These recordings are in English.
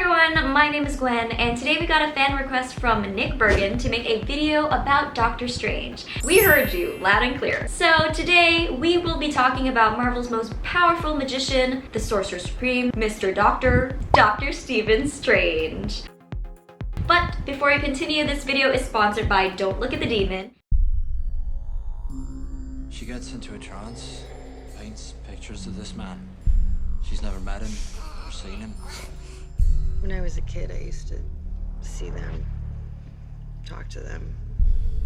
everyone, my name is Gwen, and today we got a fan request from Nick Bergen to make a video about Doctor Strange. We heard you loud and clear. So today we will be talking about Marvel's most powerful magician, the Sorcerer Supreme, Mr. Dr. Stephen Strange. But before I continue, this video is sponsored by Don't Look at the Demon. She gets into a trance, paints pictures of this man. She's never met him or seen him. When I was a kid, I used to see them, talk to them.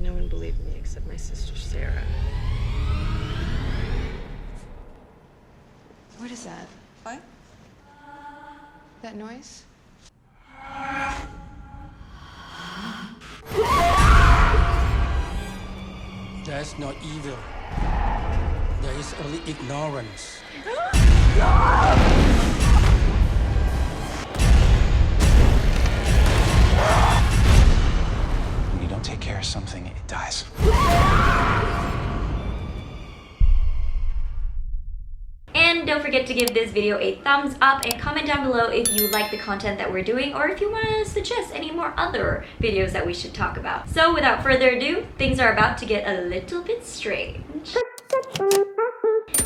No one believed me except my sister Sarah. What is that? What? That noise? There's no evil. There is only ignorance. When you don't take care of something, it dies. And don't forget to give this video a thumbs up and comment down below if you like the content that we're doing or if you want to suggest any more other videos that we should talk about. So without further ado, things are about to get a little bit strange.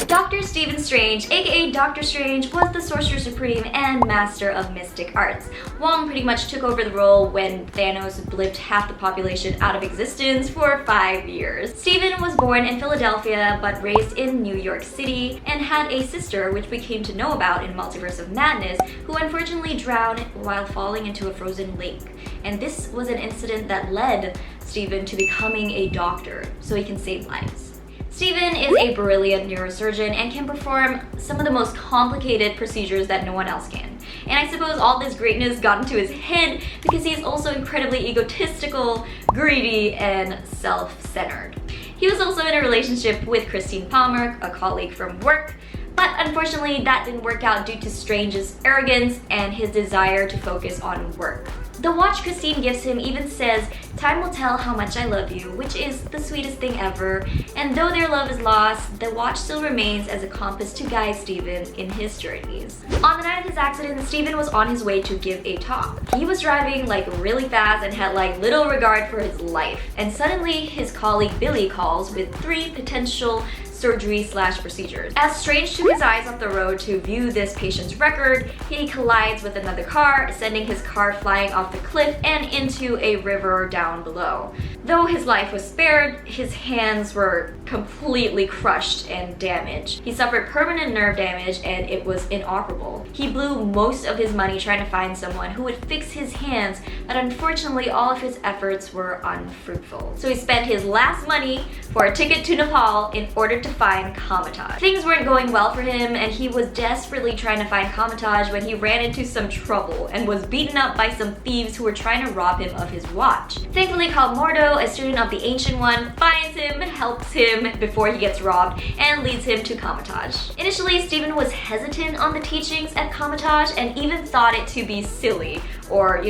Dr. Stephen Strange, aka Doctor Strange, was the Sorcerer Supreme and Master of Mystic Arts. Wong pretty much took over the role when Thanos blipped half the population out of existence for 5 years. Stephen was born in Philadelphia but raised in New York City and had a sister, which we came to know about in Multiverse of Madness, who unfortunately drowned while falling into a frozen lake. And this was an incident that led Stephen to becoming a doctor so he can save lives. Stephen is a brilliant neurosurgeon and can perform some of the most complicated procedures that no one else can. And I suppose all this greatness got into his head because he is also incredibly egotistical, greedy, and self-centered. He was also in a relationship with Christine Palmer, a colleague from work, but unfortunately that didn't work out due to Strange's arrogance and his desire to focus on work. The watch Christine gives him even says, "Time will tell how much I love you," which is the sweetest thing ever. And though their love is lost, the watch still remains as a compass to guide Stephen in his journeys. On the night of his accident, Stephen was on his way to give a talk. He was driving like really fast and had like little regard for his life. And suddenly his colleague Billy calls with 3 potential surgery/procedures. As Strange took his eyes off the road to view this patient's record, he collides with another car, sending his car flying off the cliff and into a river down below. Though his life was spared, his hands were completely crushed and damaged. He suffered permanent nerve damage and it was inoperable. He blew most of his money trying to find someone who would fix his hands, but unfortunately all of his efforts were unfruitful. So he spent his last money for a ticket to Nepal in order to find Kamataj. Things weren't going well for him and he was desperately trying to find Kamataj when he ran into some trouble and was beaten up by some thieves who were trying to rob him of his watch. Thankfully, Mordo, a student of the Ancient One, finds him, helps him before he gets robbed, and leads him to Kamataj. Initially, Stephen was hesitant on the teachings at Kamataj and even thought it to be silly or,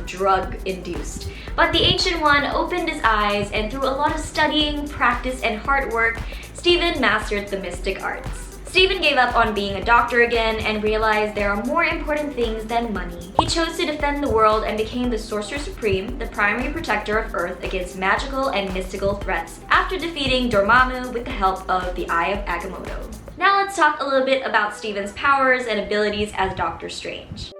drug-induced. But the Ancient One opened his eyes and through a lot of studying, practice, and hard work, Stephen mastered the mystic arts. Stephen gave up on being a doctor again and realized there are more important things than money. He chose to defend the world and became the Sorcerer Supreme, the primary protector of Earth against magical and mystical threats, after defeating Dormammu with the help of the Eye of Agamotto. Now let's talk a little bit about Stephen's powers and abilities as Doctor Strange.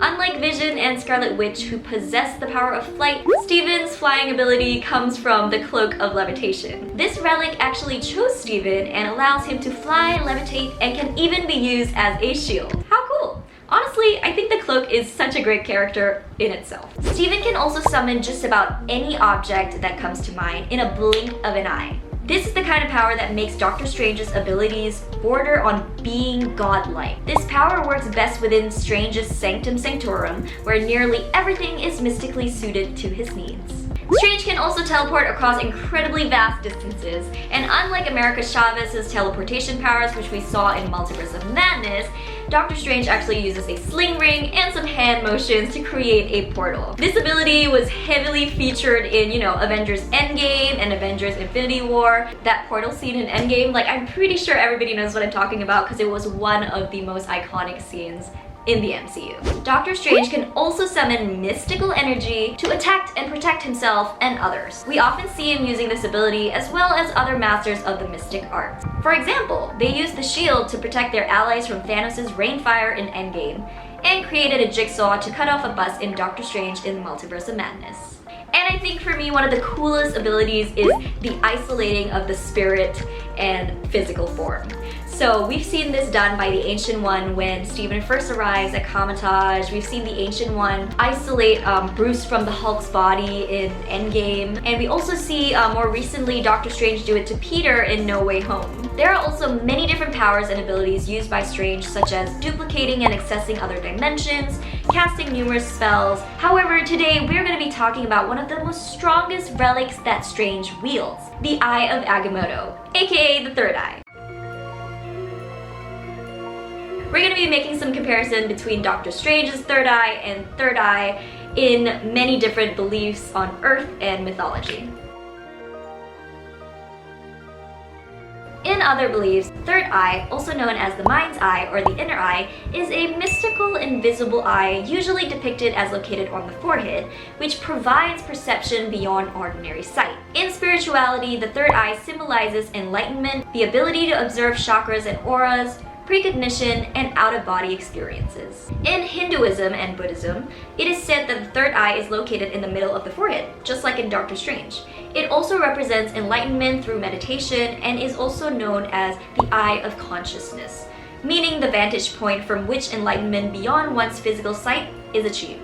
Unlike Vision and Scarlet Witch, who possess the power of flight, Stephen's flying ability comes from the Cloak of Levitation. This relic actually chose Stephen and allows him to fly, levitate, and can even be used as a shield. How cool! Honestly, I think the cloak is such a great character in itself. Stephen can also summon just about any object that comes to mind in a blink of an eye. This is the kind of power that makes Doctor Strange's abilities border on being godlike. This power works best within Strange's Sanctum Sanctorum, where nearly everything is mystically suited to his needs. Strange can also teleport across incredibly vast distances, and unlike America Chavez's teleportation powers, which we saw in Multiverse of Madness, Doctor Strange actually uses a sling ring and some hand motions to create a portal. This ability was heavily featured in, Avengers Endgame and Avengers Infinity War. That portal scene in Endgame, like, I'm pretty sure everybody knows what I'm talking about because it was one of the most iconic scenes in the MCU. Doctor Strange can also summon mystical energy to attack and protect himself and others. We often see him using this ability as well as other masters of the mystic arts. For example, they used the shield to protect their allies from Thanos' rainfire in Endgame, and created a jigsaw to cut off a bus in Doctor Strange in Multiverse of Madness. And I think for me, one of the coolest abilities is the isolating of the spirit and physical form. So we've seen this done by the Ancient One when Stephen first arrives at Comitage. We've seen the Ancient One isolate Bruce from the Hulk's body in Endgame. And we also see more recently Doctor Strange do it to Peter in No Way Home. There are also many different powers and abilities used by Strange, such as duplicating and accessing other dimensions, casting numerous spells. However, today we're going to be talking about one of the most strongest relics that Strange wields, the Eye of Agamotto, aka the Third Eye. We're going to be making some comparison between Doctor Strange's Third Eye and Third Eye in many different beliefs on Earth and mythology. In other beliefs, Third Eye, also known as the Mind's Eye or the Inner Eye, is a mystical, invisible eye usually depicted as located on the forehead, which provides perception beyond ordinary sight. In spirituality, the Third Eye symbolizes enlightenment, the ability to observe chakras and auras, precognition, and out-of-body experiences. In Hinduism and Buddhism, it is said that the third eye is located in the middle of the forehead, just like in Doctor Strange. It also represents enlightenment through meditation and is also known as the eye of consciousness, meaning the vantage point from which enlightenment beyond one's physical sight is achieved.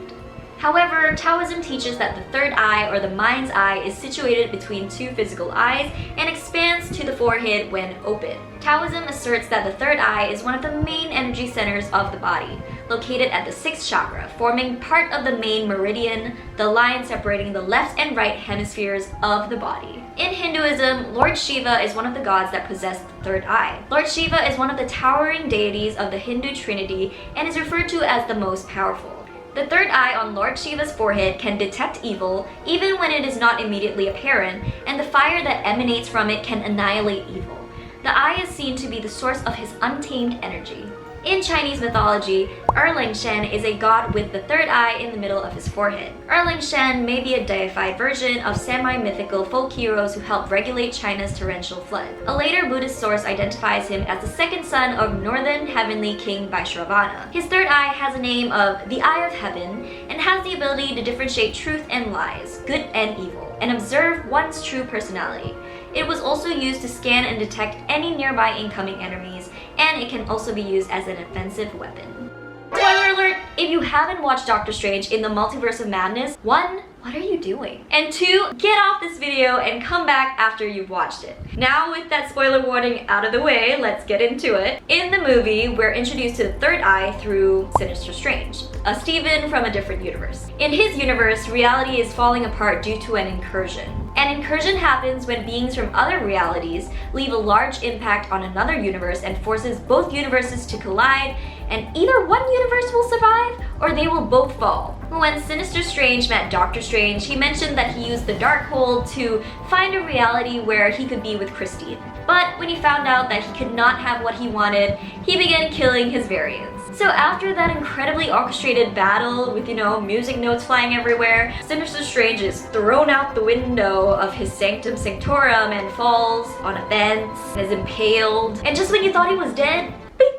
However, Taoism teaches that the third eye or the mind's eye is situated between two physical eyes and expands to the forehead when open. Taoism asserts that the third eye is one of the main energy centers of the body, located at the sixth chakra, forming part of the main meridian, the line separating the left and right hemispheres of the body. In Hinduism, Lord Shiva is one of the gods that possess the third eye. Lord Shiva is one of the towering deities of the Hindu Trinity and is referred to as the most powerful. The third eye on Lord Shiva's forehead can detect evil even when it is not immediately apparent, and the fire that emanates from it can annihilate evil. The eye is seen to be the source of his untamed energy. In Chinese mythology, Erlang Shen is a god with the third eye in the middle of his forehead. Erlang Shen may be a deified version of semi-mythical folk heroes who helped regulate China's torrential flood. A later Buddhist source identifies him as the second son of Northern Heavenly King Vaishravana. His third eye has a name of the Eye of Heaven and has the ability to differentiate truth and lies, good and evil, and observe one's true personality. It was also used to scan and detect any nearby incoming enemies, and it can also be used as an offensive weapon. Spoiler alert! If you haven't watched Doctor Strange in the Multiverse of Madness, 1. What are you doing? And 2. Get off this video and come back after you've watched it. Now with that spoiler warning out of the way, let's get into it. In the movie, we're introduced to the third eye through Sinister Strange, a Steven from a different universe. In his universe, reality is falling apart due to an incursion. An incursion happens when beings from other realities leave a large impact on another universe and forces both universes to collide, and either one universe will survive or they will both fall. When Sinister Strange met Doctor Strange, he mentioned that he used the Darkhold to find a reality where he could be with Christine. But when he found out that he could not have what he wanted, he began killing his variants. So after that incredibly orchestrated battle with, music notes flying everywhere, Sinister Strange is thrown out the window of his Sanctum Sanctorum and falls on a fence and is impaled. And just when you thought he was dead, bing,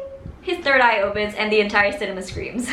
his third eye opens and the entire cinema screams.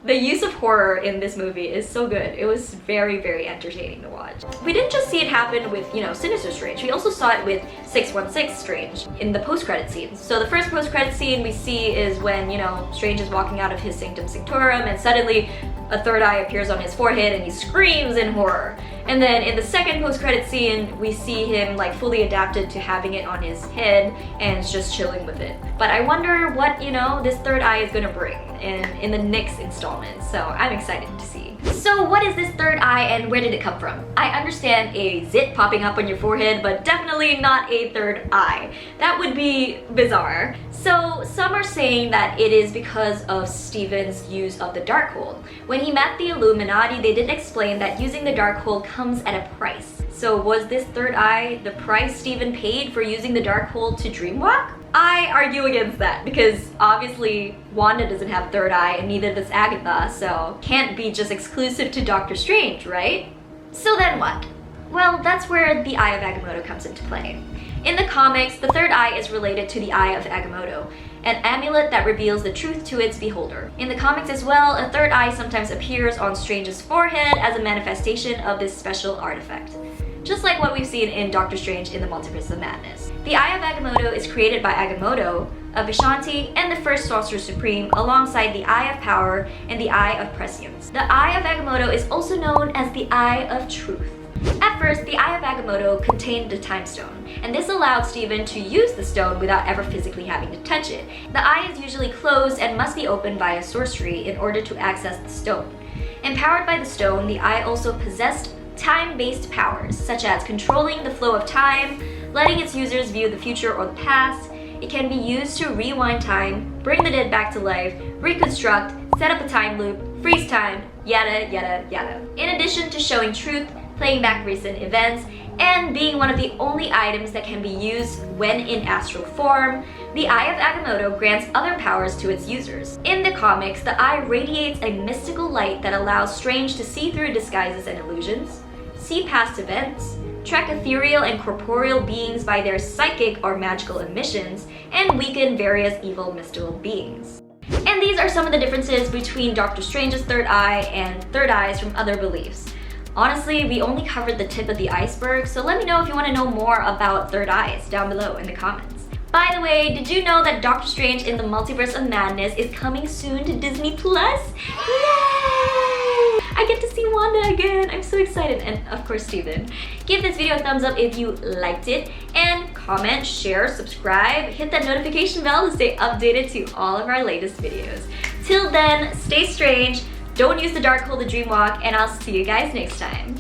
The use of horror in this movie is so good. It was very, very entertaining to watch. We didn't just see it happen with, Sinister Strange. We also saw it with 616 Strange in the post-credit scenes. So the first post-credit scene we see is when, Strange is walking out of his Sanctum Sanctorum and suddenly a third eye appears on his forehead and he screams in horror. And then in the second post-credit scene, we see him fully adapted to having it on his head and just chilling with it. But I wonder what, this third eye is gonna bring. in the next installment, so I'm excited to see. So what is this third eye and where did it come from? I understand a zit popping up on your forehead, but definitely not a third eye. That would be bizarre. So some are saying that it is because of Stephen's use of the Darkhold. When he met the Illuminati, they did explain that using the Darkhold comes at a price. So was this third eye the price Stephen paid for using the Darkhold to dreamwalk? I argue against that because obviously Wanda doesn't have third eye and neither does Agatha, so can't be just exclusive to Doctor Strange, right? So then what? Well, that's where the Eye of Agamotto comes into play. In the comics, the third eye is related to the Eye of Agamotto, an amulet that reveals the truth to its beholder. In the comics as well, a third eye sometimes appears on Strange's forehead as a manifestation of this special artifact, just like what we've seen in Doctor Strange in the Multiverse of Madness. The Eye of Agamotto is created by Agamotto, a Vishanti, and the first Sorcerer Supreme alongside the Eye of Power and the Eye of Prescience. The Eye of Agamotto is also known as the Eye of Truth. At first, the Eye of Agamotto contained the Time Stone, and this allowed Stephen to use the stone without ever physically having to touch it. The eye is usually closed and must be opened via sorcery in order to access the stone. Empowered by the stone, the eye also possessed time-based powers, such as controlling the flow of time, letting its users view the future or the past. It can be used to rewind time, bring the dead back to life, reconstruct, set up a time loop, freeze time, yada yada yada. In addition to showing truth, playing back recent events, and being one of the only items that can be used when in astral form, the Eye of Agamotto grants other powers to its users. In the comics, the eye radiates a mystical light that allows Strange to see through disguises and illusions, see past events, track ethereal and corporeal beings by their psychic or magical emissions, and weaken various evil mystical beings. And these are some of the differences between Doctor Strange's third eye and third eyes from other beliefs. Honestly, we only covered the tip of the iceberg, so let me know if you want to know more about third eyes down below in the comments. By the way, did you know that Doctor Strange in the Multiverse of Madness is coming soon to Disney+? Yay! I get to see Wanda again. I'm so excited. And of course, Stephen. Give this video a thumbs up if you liked it. And comment, share, subscribe, hit that notification bell to stay updated to all of our latest videos. Till then, stay strange. Don't use the Darkhold to dreamwalk, and I'll see you guys next time.